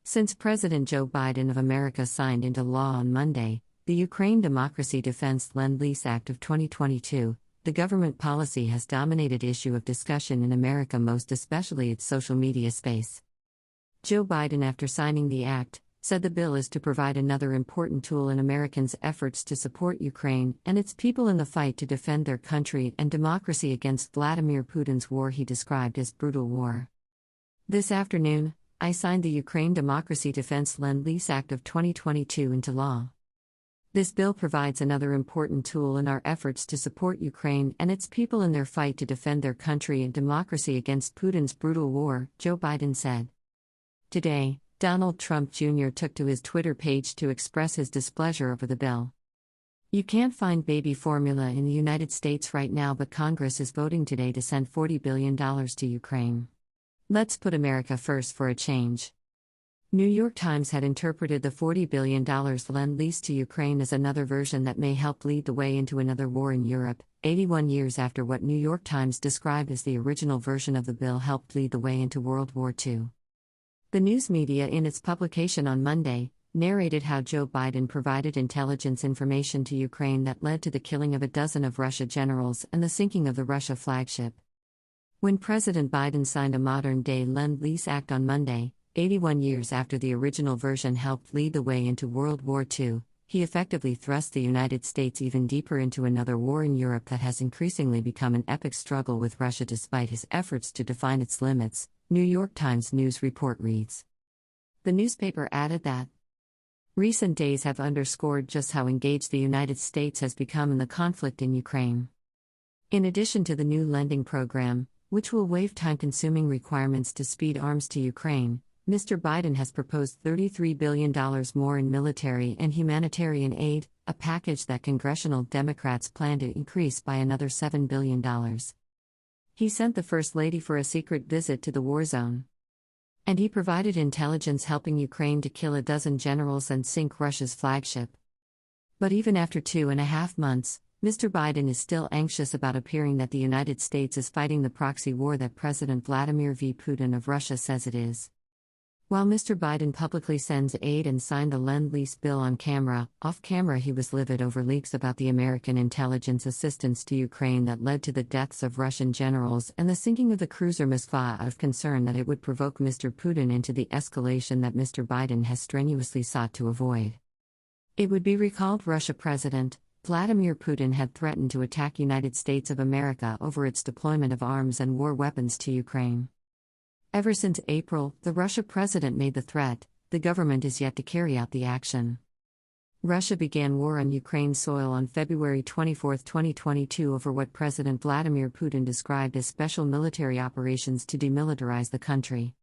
Since President Joe Biden of America signed into law on Monday the Ukraine Democracy Defense Lend-Lease Act of 2022, the government policy has dominated issue of discussion in America, most especially its social media space. Joe Biden, after signing the act, said the bill is to provide another important tool in Americans' efforts to support Ukraine and its people in the fight to defend their country and democracy against Vladimir Putin's war he described as brutal war. This afternoon, I signed the Ukraine Democracy Defense Lend-Lease Act of 2022 into law. This bill provides another important tool in our efforts to support Ukraine and its people in their fight to defend their country and democracy against Putin's brutal war, Joe Biden said. Today, Donald Trump Jr. took to his Twitter page to express his displeasure over the bill. "You can't find baby formula in the United States right now, but Congress is voting today to send $40 billion to Ukraine. Let's put America first for a change." New York Times had interpreted the $40 billion Lend-Lease to Ukraine as another version that may help lead the way into another war in Europe, 81 years after what New York Times described as the original version of the bill helped lead the way into World War II. The news media, in its publication on Monday, narrated how Joe Biden provided intelligence information to Ukraine that led to the killing of a dozen of Russia generals and the sinking of the Russia flagship. When President Biden signed a modern-day Lend-Lease Act on Monday, 81 years after the original version helped lead the way into World War II, he effectively thrust the United States even deeper into another war in Europe that has increasingly become an epic struggle with Russia despite his efforts to define its limits, New York Times news report reads. The newspaper added that recent days have underscored just how engaged the United States has become in the conflict in Ukraine. In addition to the new lending program, which will waive time-consuming requirements to speed arms to Ukraine, Mr. Biden has proposed $33 billion more in military and humanitarian aid, a package that congressional Democrats plan to increase by another $7 billion. He sent the First Lady for a secret visit to the war zone. And he provided intelligence helping Ukraine to kill a dozen generals and sink Russia's flagship. But even after 2.5 months, Mr. Biden is still anxious about appearing that the United States is fighting the proxy war that President Vladimir Putin of Russia says it is. While Mr. Biden publicly sends aid and signed the Lend-Lease bill on camera, off-camera he was livid over leaks about the American intelligence assistance to Ukraine that led to the deaths of Russian generals and the sinking of the cruiser Moskva, out of concern that it would provoke Mr. Putin into the escalation that Mr. Biden has strenuously sought to avoid. It would be recalled Russia President Vladimir Putin had threatened to attack United States of America over its deployment of arms and war weapons to Ukraine. Ever since April, the Russia president made the threat, the government is yet to carry out the action. Russia began war on Ukraine's soil on February 24, 2022 over what President Vladimir Putin described as special military operations to demilitarize the country.